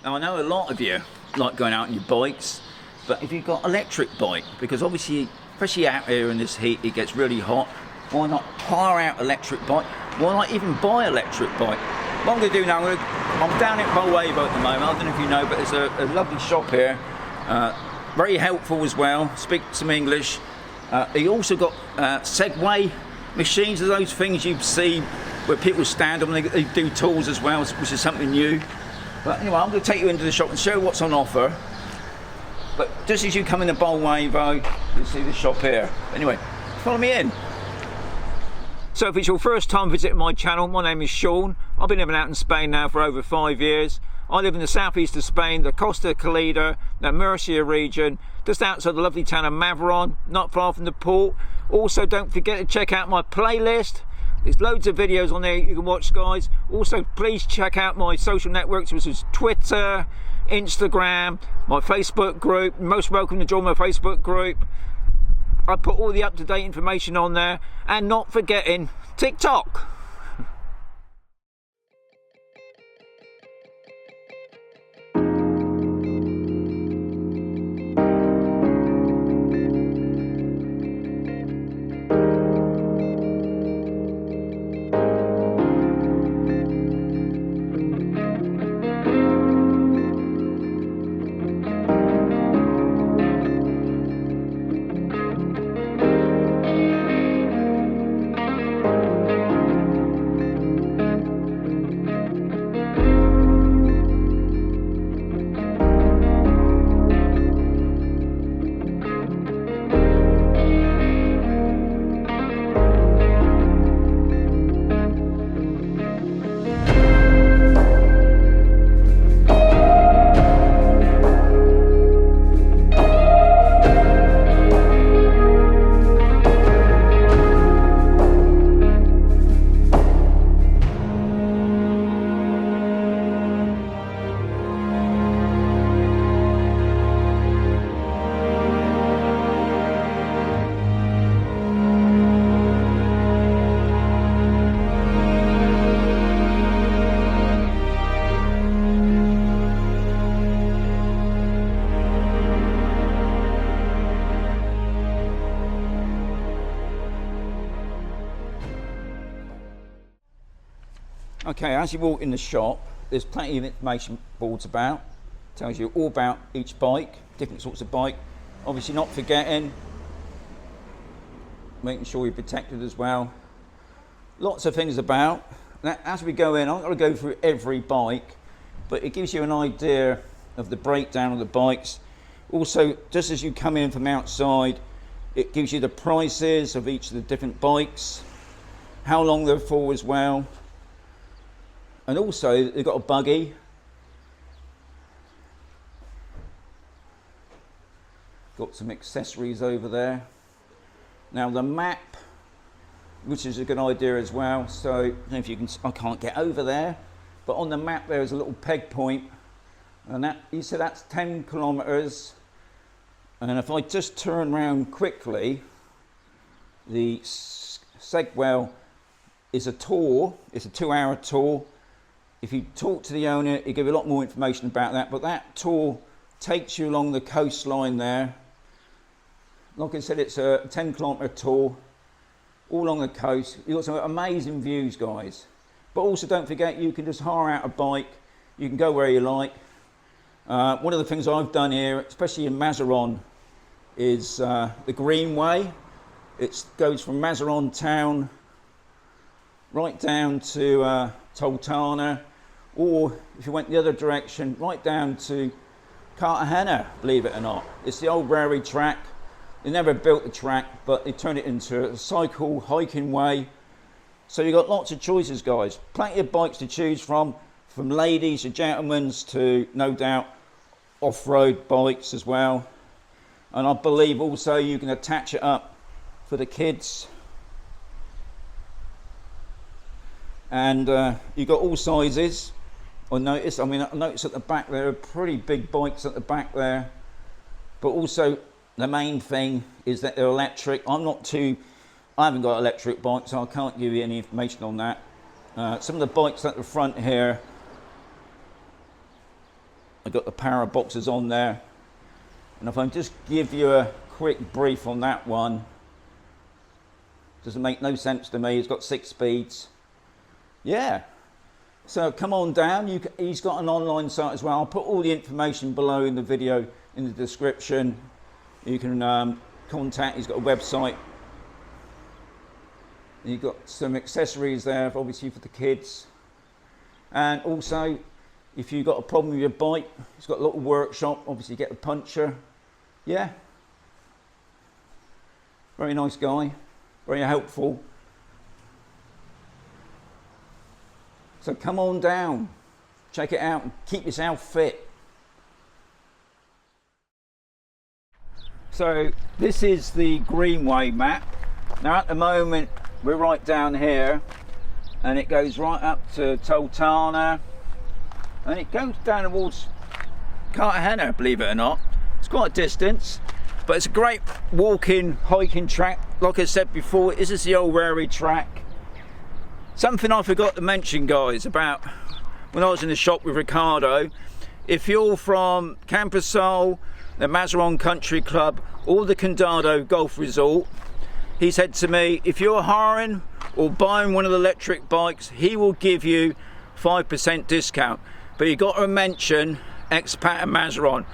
Now I know a lot of you like going out on your bikes, but if you've got electric bike, because obviously, especially out here in this heat, it gets really hot, why not hire out electric bike? Why not even buy electric bike? What I'm going to do now, I'm down at Bolnuevo at the moment, I don't know if you know, but there's a lovely shop here, very helpful as well, speak some English. He also got Segway machines, are those things you see where people stand on, they do tools as well, which is something new. But anyway, I'm going to take you into the shop and show you what's on offer. But just as you come into Bolnuevo, you'll see the shop here. Anyway, follow me in. So if it's your first time visiting my channel, my name is Sean. I've been living out in Spain now for over 5 years. I live in the southeast of Spain, the Costa Calida, the Murcia region, just outside the lovely town of Mazarron, not far from the port. Also, don't forget to check out my playlist. There's loads of videos on there you can watch, guys. Also, please check out my social networks, which is Twitter, Instagram, my Facebook group. You're most welcome to join my Facebook group. I put all the up-to-date information on there, and not forgetting TikTok. Okay, as you walk in the shop, there's plenty of information boards about. Tells you all about each bike, different sorts of bike. Obviously not forgetting, making sure you're protected as well. Lots of things about. Now, as we go in, I'm not going to go through every bike, but it gives you an idea of the breakdown of the bikes. Also, just as you come in from outside, it gives you the prices of each of the different bikes, how long they're for as well. And also, they've got a buggy. Got some accessories over there. Now the map, which is a good idea as well. So, I don't know if you can, I can't get over there, but on the map there is a little peg point, and that, you see that's 10 kilometers. And if I just turn around quickly, the Segway is a tour, it's a 2-hour tour. If you talk to the owner, he'll give you a lot more information about that, but that tour takes you along the coastline there. Like I said, it's a 10-kilometer tour, all along the coast. You've got some amazing views, guys. But also don't forget, you can just hire out a bike, you can go where you like. One of the things I've done here, especially in Mazarron, is the Greenway. It goes from Mazarron town right down to Toltana, or if you went the other direction, right down to Cartagena, believe it or not. It's the old railway track. They never built the track, but they turned it into a cycle hiking way. So you've got lots of choices, guys. Plenty of bikes to choose from ladies to gentlemen to, no doubt, off-road bikes as well. And I believe also you can attach it up for the kids. And you've got all sizes. I noticed at the back there are pretty big bikes at the back there. But also the main thing is that they're electric. I haven't got an electric bike, so I can't give you any information on that. Some of the bikes at the front here I've got the power boxes on there. And if I just give you a quick brief on that one, doesn't make no sense to me. It's got 6 speeds. Yeah. So come on down. He's got an online site as well. I'll put all the information below in the video in the description. You can contact. He's got a website. You've got some accessories there, obviously for the kids. And also, if you've got a problem with your bike, he's got a little workshop. Obviously, get a puncher. Yeah. Very nice guy. Very helpful. So come on down, check it out, and keep yourself fit. So this is the Greenway map. Now at the moment we're right down here, and it goes right up to Toltana, and it goes down towards Cartagena, believe it or not. It's quite a distance, but it's a great walking, hiking track. Like I said before, this is the old railway track. Something I forgot to mention, guys, about when I was in the shop with Ricardo. If you're from Camposol, the Mazarron Country Club, or the Condado Golf Resort, he said to me, if you're hiring or buying one of the electric bikes, he will give you 5% discount. But you got to mention Expat and Mazarron.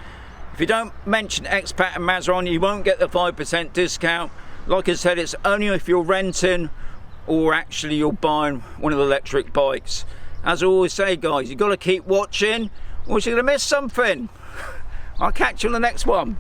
If you don't mention Expat and Mazarron, you won't get the 5% discount. Like I said, it's only if you're renting or actually you're buying one of the electric bikes. As I always say, guys, you've got to keep watching or you're going to miss something. I'll catch you on the next one.